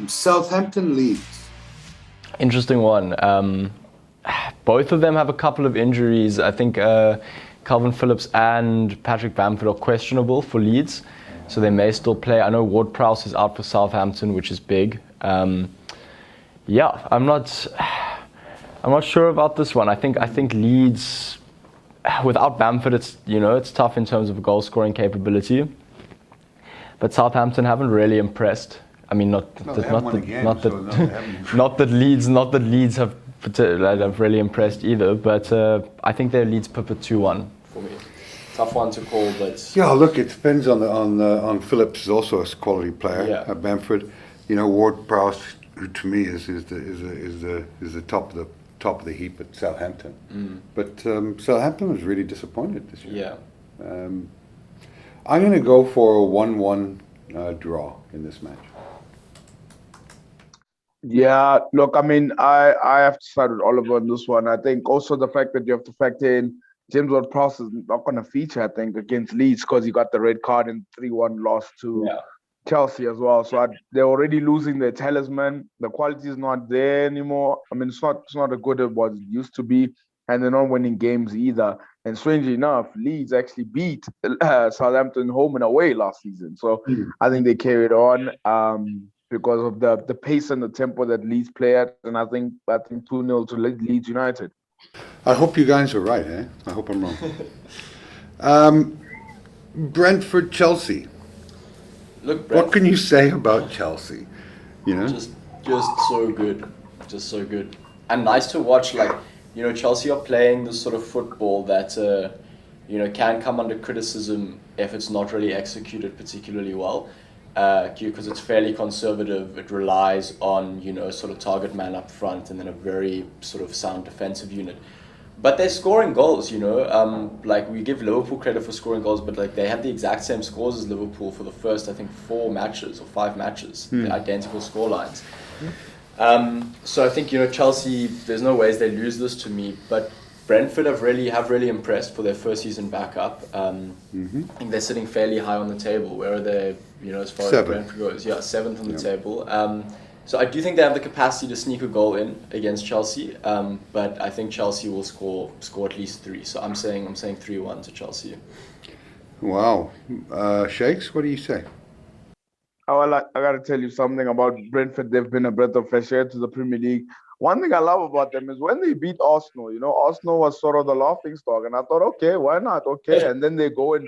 Southampton Leeds. Interesting one. Both of them have a couple of injuries. I think Calvin Phillips and Patrick Bamford are questionable for Leeds, so they may still play. I know Ward-Prowse is out for Southampton, which is big. Yeah, I'm not sure about this one. I think Leeds, without Bamford, it's tough in terms of goal scoring capability. But Southampton haven't really impressed. I mean, not that Leeds have really impressed either. But I think their Leeds pip at 2-1 for me. Tough one to call, but yeah. Look, it depends on Phillips is also a quality player. Yeah. Bamford, Ward-Prowse, who to me is the top of the heap at Southampton. But Southampton was really disappointed this year. Yeah. I'm going to go for a 1-1 draw in this match. Yeah, look, I mean, I have to side with Oliver on this one. I think also the fact that you have to factor in James Ward-Prowse is not going to feature, I think, against Leeds because he got the red card in 3-1 loss to Chelsea as well. So they're already losing their talisman. The quality is not there anymore. I mean, it's not as good as what it used to be, and they're not winning games either. And strangely enough, Leeds actually beat Southampton home and away last season. So I think they carried on because of the pace and the tempo that Leeds play at. And I think 2-0 to Leeds United. I hope you guys are right, eh? I hope I'm wrong. Brentford, Chelsea. Look, what can you say about Chelsea? Just so good, and nice to watch. Chelsea are playing this sort of football that can come under criticism if it's not really executed particularly well, because it's fairly conservative. It relies on sort of target man up front and then a very sort of sound defensive unit. But they're scoring goals, we give Liverpool credit for scoring goals, but they had the exact same scores as Liverpool for the first, I think, 4 matches or 5 matches, the identical score lines. So I think, Chelsea, there's no ways they lose this to me, but Brentford have really impressed for their first season back up. I think they're sitting fairly high on the table. Where are they, as far as Brentford goes? Yeah, 7th on the table. So I do think they have the capacity to sneak a goal in against Chelsea, but I think Chelsea will score at least 3. So I'm saying 3-1 to Chelsea. Wow, Shakes, what do you say? Oh, I got to tell you something about Brentford. They've been a breath of fresh air to the Premier League. One thing I love about them is when they beat Arsenal. Arsenal was sort of the laughing stock, and I thought, okay, why not? Okay, and then they go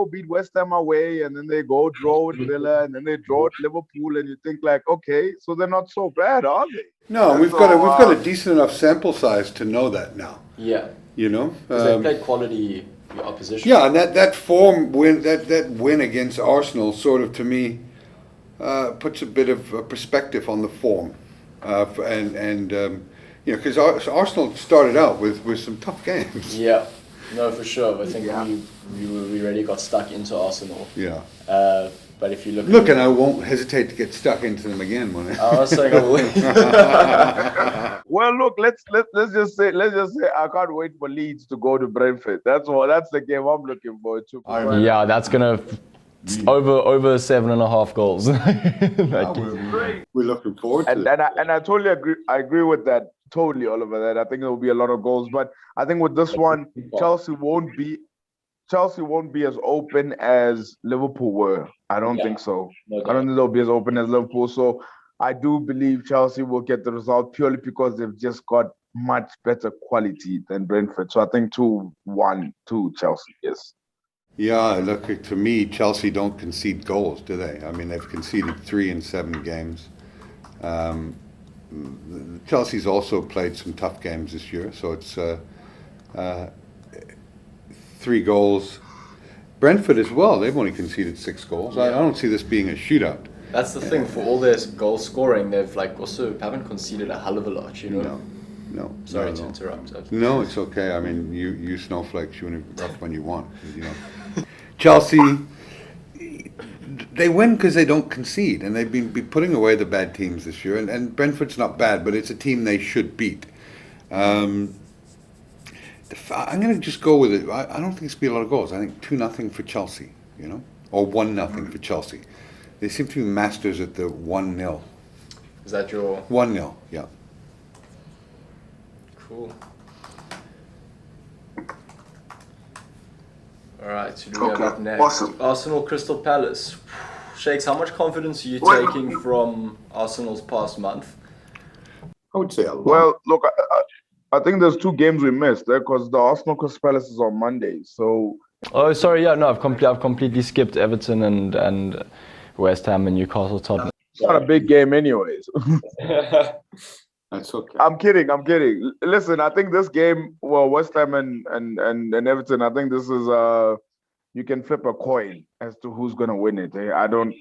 beat West Ham away, and then they go draw with Villa, and then they draw with Liverpool, and you think okay, so they're not so bad, are they? No, we've got a decent enough sample size to know that now. Yeah. Because they played quality opposition. Yeah, and that form win, that win against Arsenal, sort of to me, puts a bit of perspective on the form, because Arsenal started out with some tough games. Yeah. No, for sure. I think we really got stuck into Arsenal. Yeah. But if you look, and I won't hesitate to get stuck into them again, won't I? I was saying I will. Well, look, let's just say I can't wait for Leeds to go to Brentford. That's the game I'm looking forward to. Yeah, that's gonna over 7.5 goals. We're looking forward to it. And I totally agree. I agree with that totally, Oliver. That I think there will be a lot of goals, but I think with this one, Chelsea won't be as open as Liverpool were. I don't think so. No, I don't think they'll be as open as Liverpool. So I do believe Chelsea will get the result purely because they've just got much better quality than Brentford. So I think 2-1 to Chelsea, yes. Yeah, look, to me, Chelsea don't concede goals, do they? I mean, they've conceded 3 in 7 games. Chelsea's also played some tough games this year, so it's 3 goals. Brentford as well, they've only conceded 6 goals. I don't see this being a shootout. That's the thing, for all their goal scoring, they've also haven't conceded a hell of a lot, No. Sorry to interrupt. No, it's okay. I mean, you snowflakes, you interrupt when you want. Chelsea, they win because they don't concede, and they've been putting away the bad teams this year. And Brentford's not bad, but it's a team they should beat. I'm going to just go with it. I don't think it's going to be a lot of goals. I think 2-0 for Chelsea, or 1-0 for Chelsea. They seem to be masters at the 1-0. Is that your 1-0, yeah. cool? All right, so do we have up next? Awesome. Arsenal Crystal Palace. Shakes, how much confidence are you taking from Arsenal's past month? I would say a lot. Well, look, I think there's 2 games we missed there because the Arsenal Crystal Palace is on Monday. So Oh, sorry, yeah, no, I've completely skipped Everton and West Ham and Newcastle Tottenham. it's not a big game, anyways. That's okay. I'm kidding. Listen, I think this game, well, West Ham and Everton, I think this is you can flip a coin as to who's gonna win it. I don't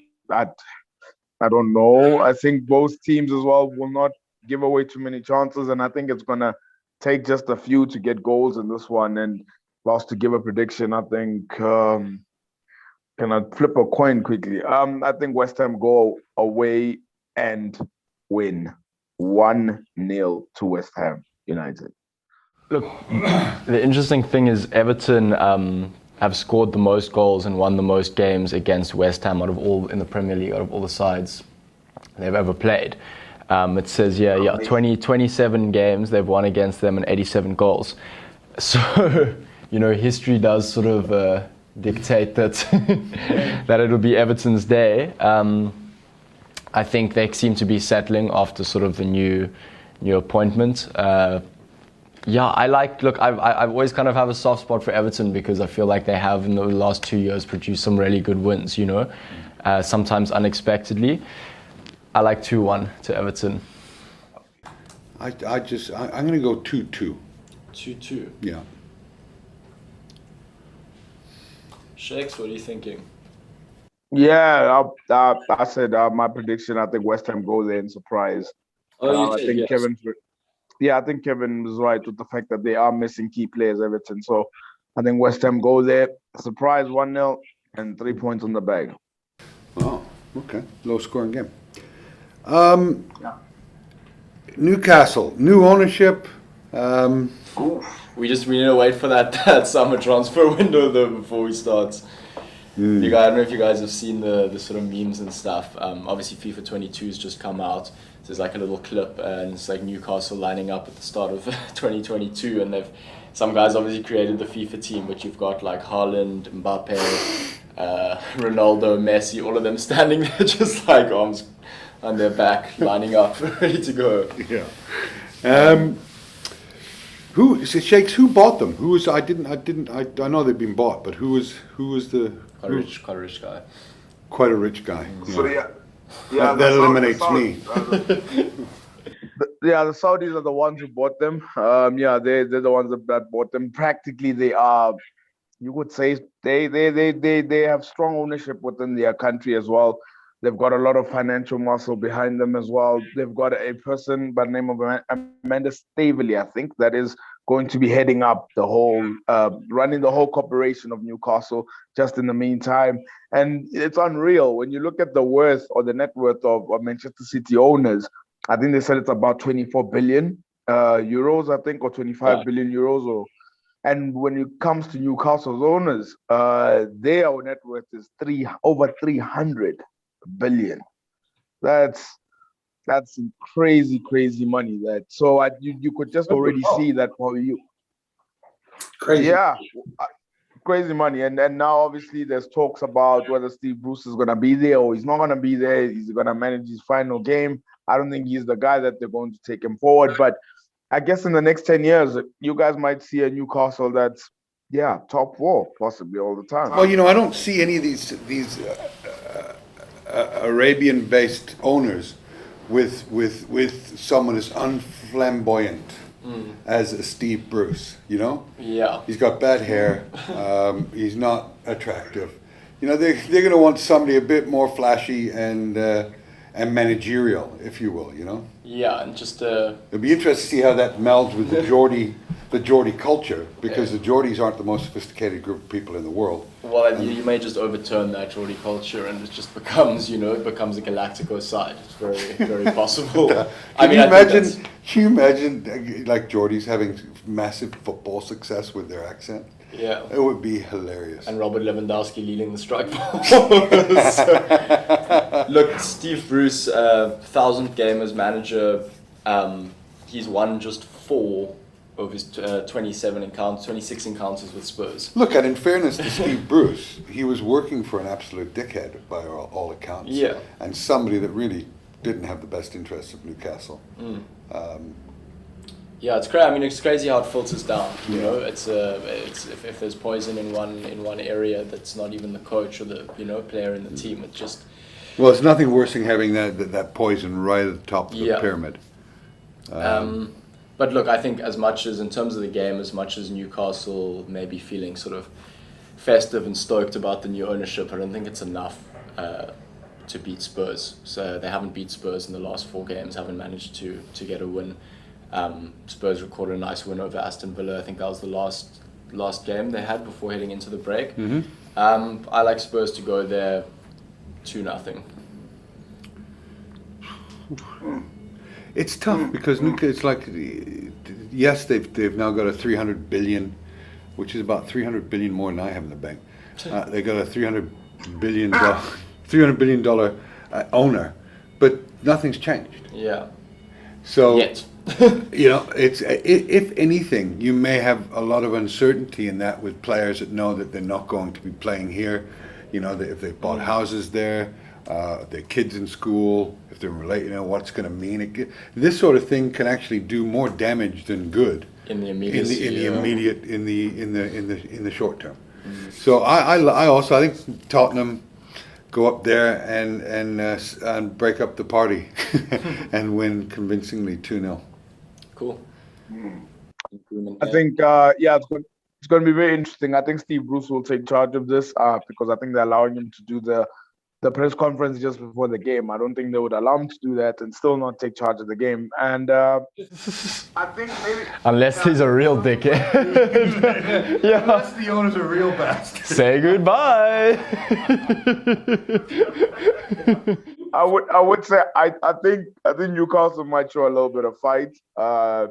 know. I think both teams as well will not give away too many chances, and I think it's gonna take just a few to get goals in this one. And whilst to give a prediction, I think can I flip a coin quickly? I think West Ham go away and win 1-0 to West Ham United. Look, the interesting thing is Everton have scored the most goals and won the most games against West Ham out of all in the Premier League, out of all the sides they've ever played. It says, 27 games they've won against them and 87 goals. So, history does sort of dictate that that it'll be Everton's day. I think they seem to be settling after sort of the new appointment. I've always kind of have a soft spot for Everton because I feel like they have in the last 2 years produced some really good wins, sometimes unexpectedly. I like 2-1 to Everton. I'm going to go 2-2. 2-2. Yeah. Shakes, what are you thinking? Yeah, I said my prediction. I think West Ham go there and surprise. I think Kevin. Yeah, I think Kevin is right with the fact that they are missing key players, Everton. So I think West Ham go there, surprise 1-0, and 3 points on the bag. Oh, okay. Low scoring game. Newcastle, new ownership. We need to wait for that summer transfer window though before we start. I don't know if you guys have seen the sort of memes and stuff. Obviously FIFA 22 has just come out. There's like a little clip and it's like Newcastle lining up at the start of 2022 and some guys obviously created the FIFA team, but you've got like Haaland, Mbappe, Ronaldo, Messi, all of them standing there just like arms on their back, lining up, ready to go. Yeah. Who bought them? I know they've been bought, but who was the Quite a rich guy. Quite a rich guy. So That eliminates me. The Saudis are the ones who bought them. They're the ones that bought them. Practically, they are. You would say they have strong ownership within their country as well. They've got a lot of financial muscle behind them as well. They've got a person by the name of Amanda Staveley, I think, that is going to be heading up the whole, running the whole corporation of Newcastle just in the meantime. And it's unreal. When you look at the worth or the net worth of Manchester City owners, I think they said it's about 24 billion euros, I think, or 25 billion euros. And when it comes to Newcastle's owners, their net worth is over 300 billion. That's crazy money. You could just already see that for you. Crazy. Yeah, crazy money. And now obviously there's talks about whether Steve Bruce is gonna be there or he's not gonna be there. He's gonna manage his final game. I don't think he's the guy that they're going to take him forward. But I guess in the next 10 years, you guys might see a Newcastle that's top 4 possibly all the time. Well, I don't see any of these Arabian-based owners with someone as unflamboyant as a Steve Bruce. Yeah. He's got bad hair. He's not attractive. They're going to want somebody a bit more flashy and managerial, if you will. Yeah, and just it'll be interesting to see how that melds with the Geordie culture, because the Geordies aren't the most sophisticated group of people in the world. Well, you may just overturn that Geordie culture and it just becomes, a Galactico side. It's very, very possible. Can you imagine like Geordies having massive football success with their accent? Yeah. It would be hilarious. And Robert Lewandowski leading the strike force. Look, Steve Bruce, 1,000 game as manager, he's won just 4 of his 26 encounters with Spurs. Look, and in fairness to Steve Bruce, he was working for an absolute dickhead by all accounts. Yeah. And somebody that really didn't have the best interests of Newcastle. Yeah, it's crazy. I mean, it's crazy how it filters down. You know, it's if there's poison in one area, that's not even the coach or the player in the team. It's just. Well, it's nothing worse than having that poison right at the top of the pyramid. But look, I think as much as in terms of the game, as much as Newcastle may be feeling sort of festive and stoked about the new ownership, I don't think it's enough to beat Spurs. So they haven't beat Spurs in the last 4 games, haven't managed to get a win. Spurs recorded a nice win over Aston Villa. I think that was the last game they had before heading into the break. I like Spurs to go there 2-0. It's tough because it's like, yes, they've now got a 300 billion, which is about 300 billion more than I have in the bank. They got a $300 billion owner, but nothing's changed. Yeah. So Yet. it's if anything, you may have a lot of uncertainty in that with players that know that they're not going to be playing here. That if they've bought houses there. Their kids in school, if they're related, what's going to mean. This sort of thing can actually do more damage than good In the immediacy. in the short term. So I think Tottenham go up there and break up the party and win convincingly 2-0. Cool. I think it's going to be very interesting. I think Steve Bruce will take charge of this because I think they're allowing him to do the press conference just before the game. I don't think they would allow him to do that and still not take charge of the game. And I think maybe Unless he's a real dickhead. Unless the owner's a real bastard. Say goodbye. I would say I think Newcastle might show a little bit of fight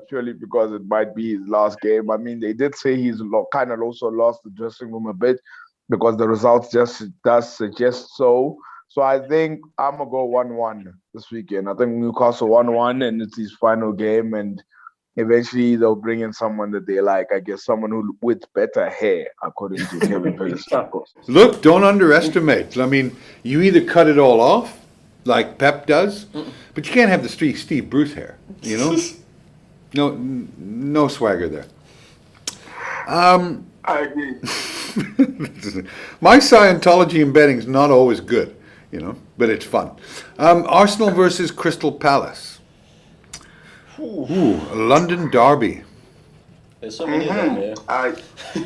purely because it might be his last game. I mean, they did say he's kind of also lost the dressing room a bit, because the results just does suggest so. So I think I'm going to go 1-1 this weekend. I think Newcastle 1-1 and it's his final game, and eventually they'll bring in someone that they like. I guess someone who with better hair, according to Kevin Pettis. Look, don't underestimate. I mean, you either cut it all off, like Pep does, but you can't have the Steve Bruce hair, No swagger there. I agree. My Scientology in betting's not always good, but it's fun. Arsenal versus Crystal Palace. Ooh, a London derby. There's so many of them here.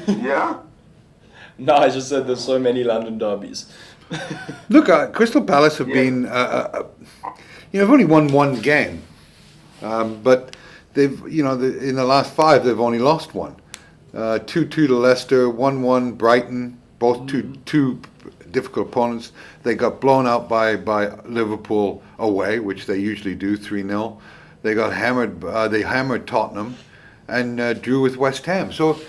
Yeah. No, I just said there's so many London derbies. Look, Crystal Palace have been, they've only won 1 game, but they've, in the last 5 they've only lost 1. 2-2 to Leicester, 1-1 Brighton, both two difficult opponents. They got blown out by Liverpool away, which they usually do, 3-0. They got hammered. They hammered Tottenham, and drew with West Ham. So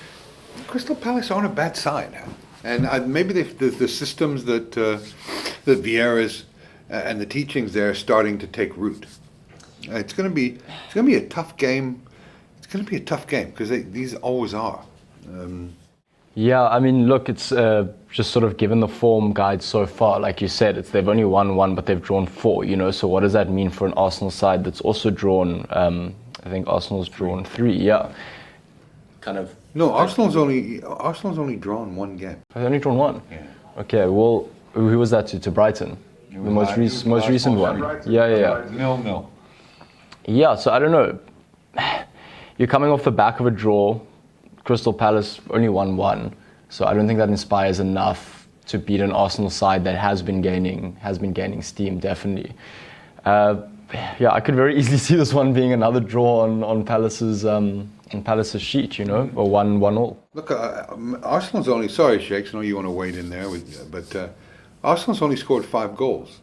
Crystal Palace aren't a bad side, and maybe the systems that Vieira's and the teachings there are starting to take root. It's going to be a tough game. It's going to be a tough game because these always are. Yeah, I mean, look, it's just sort of given the form guide so far, like you said, they've only won 1, but they've drawn 4, so what does that mean for an Arsenal side that's also drawn, I think Arsenal's drawn 3, yeah. Kind of. No, Arsenal's only drawn 1 game. They've only drawn 1? Yeah. Okay, well, who was that to Brighton? The most recent one. Yeah. 0-0. Yeah, so I don't know. You're coming off the back of a draw. Crystal Palace only won 1, so I don't think that inspires enough to beat an Arsenal side that has been gaining steam, definitely. I could very easily see this one being another draw on Palace's sheet, or 1-1-1. Look, Arsenal's only, sorry Shakes, I know you want to wade in there, but Arsenal's only scored 5 goals.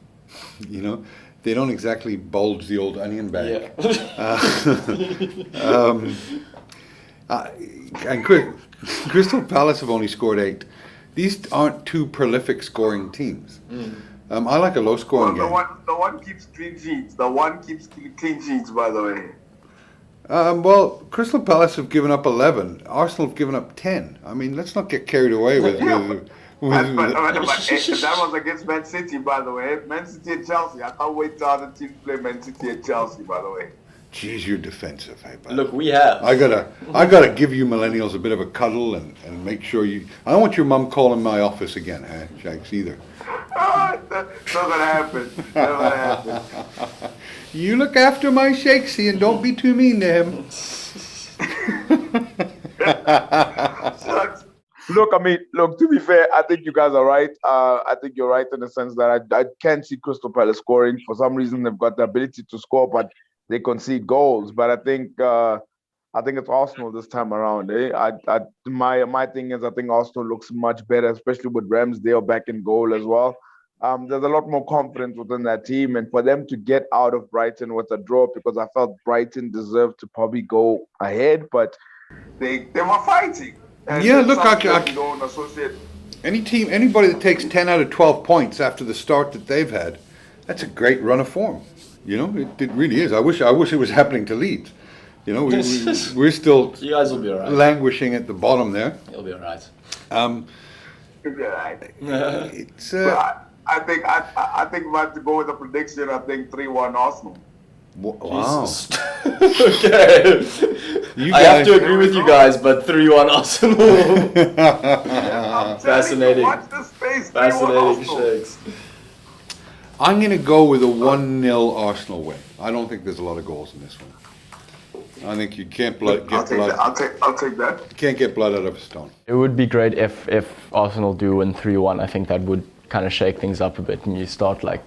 They don't exactly bulge the old onion bag. Yeah. And Crystal Palace have only scored 8. These aren't 2 prolific scoring teams. I like a low-scoring game. The one keeps clean sheets. The one keeps clean sheets, by the way. Well, Crystal Palace have given up 11. Arsenal have given up 10. I mean, let's not get carried away with But that was against Man City, by the way. Man City and Chelsea. I can't wait till other teams play Man City and Chelsea, by the way. Jeez, you're defensive, hey, buddy. Look, we have. I gotta give you millennials a bit of a cuddle and make sure you. I don't want your mum calling my office again, Shakes, either. That's not gonna happen. Never gonna happen. You look after my Shakesy and don't be too mean to him. Look, to be fair, I think you guys are right. I think you're right in the sense that I can't see Crystal Palace scoring. For some reason, they've got the ability to score, but they concede goals. But I think it's Arsenal this time around. My thing is, I think Arsenal looks much better, especially with Ramsdale back in goal as well. There's a lot more confidence within that team, and for them to get out of Brighton with a draw, because I felt Brighton deserved to probably go ahead, but they were fighting. And yeah, look, anybody that takes 10 out of 12 points after the start that they've had, that's a great run of form. You know, it really is. I wish it was happening to Leeds. You know, we're still You guys will be all right. languishing at the bottom there. You'll be all right. You'll be all right. It's I think if I have to go with a prediction, I think 3-1 Arsenal. wow. Okay. I have to agree with you guys, but 3-1 Arsenal. Fascinating. Watch the space. Fascinating Shakes. I'm going to go with a 1-0 Arsenal win. I don't think there's a lot of goals in this one. I think you can't get blood. I'll take that. You can't get blood out of a stone. It would be great if Arsenal do win 3-1. I think that would kind of shake things up a bit, and you start do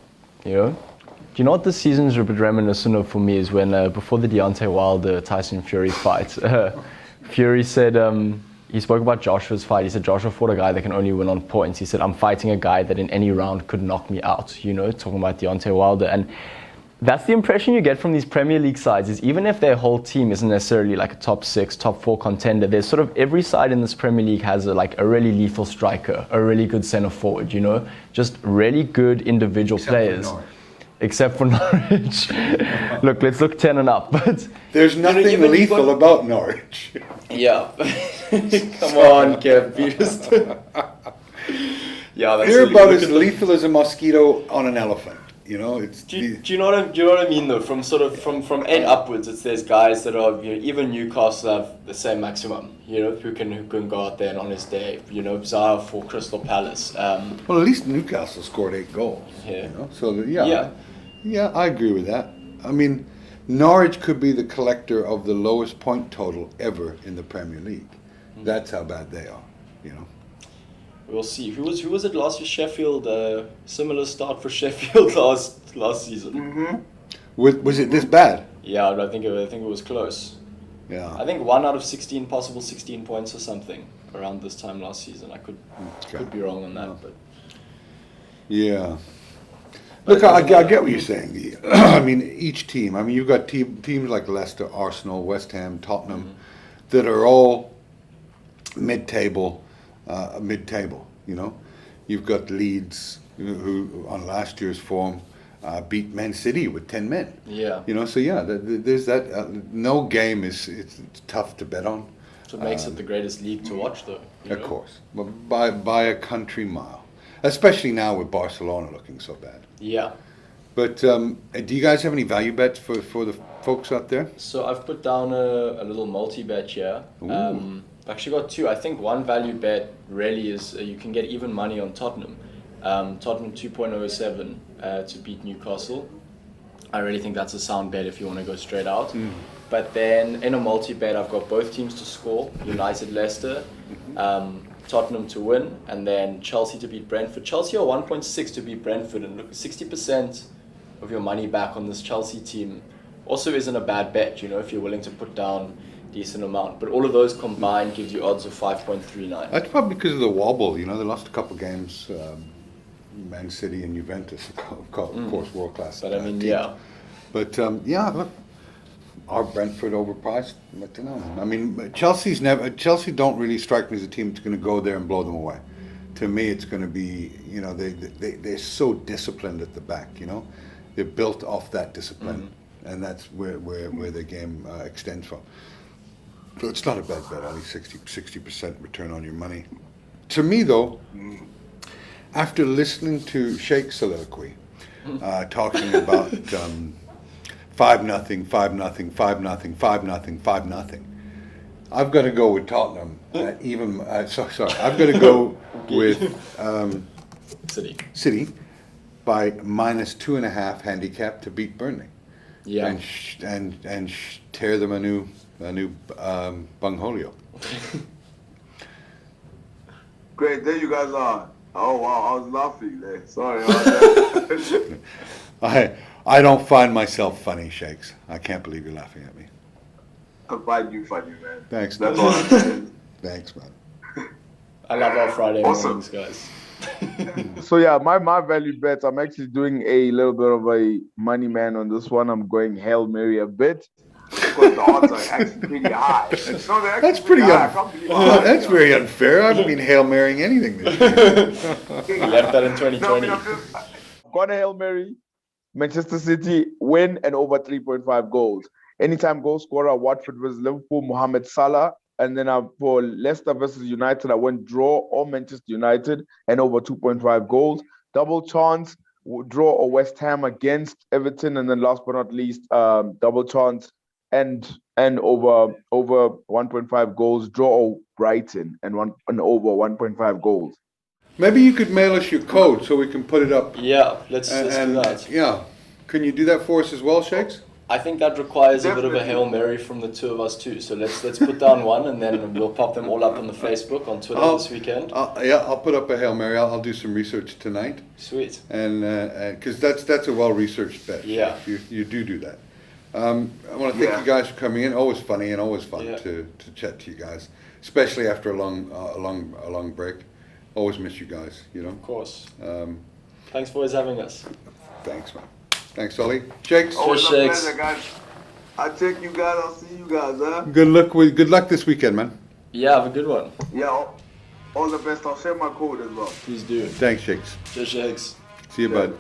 you know what this season's a bit reminiscent of for me is when before the Deontay Wilder Tyson Fury fight, Fury said he spoke about Joshua's fight. He said Joshua fought a guy that can only win on points. He said I'm fighting a guy that in any round could knock me out. You know, talking about Deontay Wilder, and that's the impression you get from these Premier League sides, is even if their whole team isn't necessarily like a top 6, top 4 contender, there's sort of every side in this Premier League has a really lethal striker, a really good centre forward, you know, just really good individual players. Except for Norwich. Look, let's look 10 and up. But there's nothing lethal about Norwich. Yeah. Come on, Kev. Yeah, that's They're about as lethal as a mosquito on an elephant. You know, it's. Do you know what I mean though? From 8 upwards, there's guys that are, you know, even Newcastle have the same maximum. You know, who can go out there and on his day. You know, Zaha for Crystal Palace. Well, at least Newcastle scored 8 goals. Yeah. You know? So yeah, I agree with that. I mean, Norwich could be the collector of the lowest point total ever in the Premier League. That's how bad they are. You know. We'll see. Who was it last year? Sheffield. Similar start for Sheffield last season. Mm-hmm. Was it this bad? Yeah, I think it was close. Yeah. I think 1 out of 16 possible 16 points or something around this time last season. I could be wrong on that, but yeah. Look, I get what you're saying. I mean, each team. I mean, you've got teams like Leicester, Arsenal, West Ham, Tottenham, that are all mid-table. You know, you've got Leeds who on last year's form beat Man City with 10 men. Yeah. You know, so yeah, there's that. No game it's tough to bet on. So it makes it the greatest league to watch, though. Of course, but by a country mile, especially now with Barcelona looking so bad. Yeah. But do you guys have any value bets for the folks out there? So I've put down a little multi-bet here. I've actually got 2. I think one value bet really is you can get even money on Tottenham. Tottenham 2.07 to beat Newcastle. I really think that's a sound bet if you want to go straight out. But then in a multi-bet, I've got both teams to score. United, Leicester. Tottenham to win, and then Chelsea to beat Brentford. Chelsea are 1.6 to beat Brentford, and look, 60% of your money back on this Chelsea team also isn't a bad bet, you know, if you're willing to put down a decent amount. But all of those combined gives you odds of 5.39. That's probably because of the wobble, you know, they lost a couple games, Man City and Juventus, of course, world-class But I mean, teams. yeah. But yeah, look, are Brentford overpriced? I don't know. I mean, Chelsea don't really strike me as a team that's going to go there and blow them away. to me, it's going to be, they're so disciplined at the back, They're built off that discipline, and that's where the game extends from. So it's not a bad bet, Ali, 60% return on your money. To me, though, after listening to Sheikh's soliloquy, talking about 5-0, 5-0, 5-0, 5-0, 5-0, I've got to go with Tottenham. I've got to go with City by -2.5 handicap to beat Burnley. Yeah. And tear them a new bungholio. Great, there you guys are. Oh wow, I was laughing there. Sorry about that. I don't find myself funny, Shakes. I can't believe you're laughing at me. I find you funny, man. Thanks. That's all I'm saying. Thanks, man. I love our Friday Awesome. mornings, guys. So yeah, my value bets, I'm actually doing a little bit of a money man on this one. I'm going Hail Mary a bit. Because the odds are actually pretty high. No, they're actually That's pretty high. I can't believe how high that's they are. very unfair. I haven't been Hail Marrying anything this year. You left that in No, I 2020. mean, I'm just, Got a Hail Mary, Manchester City win and over 3.5 goals. Anytime goal scorer, Watford versus Liverpool, Mohamed Salah. And then for Leicester versus United, I went draw or Manchester United and over 2.5 goals. Double chance, draw or West Ham against Everton. And then last but not least, double chance and over 1.5 goals, draw or Brighton and over 1.5 goals. Maybe you could mail us your code so we can put it up. Yeah, let's do that. Yeah. Can you do that for us as well, Shakes? I think that requires a bit of a Definitely. Hail Mary from the two of us too. So let's put down one, and then we'll pop them all up on the Facebook, on Twitter this weekend. I'll put up a Hail Mary. I'll do some research tonight. Sweet. And because that's a well-researched bet. Yeah. You do that. I want to thank you guys for coming in. Always funny and always fun Yeah. to chat to you guys, especially after a long break. Always miss you guys. Of course. Thanks for always having us. Thanks, man. Thanks, Ollie. Shakes. always a Shakes. pleasure, guys. I'll check you guys. I'll see you guys, huh? Good luck this weekend, man. Yeah, have a good one. Yeah, all the best. I'll share my code as well. Please do. Thanks, Shakes. Cheers, Shakes. See you, bud.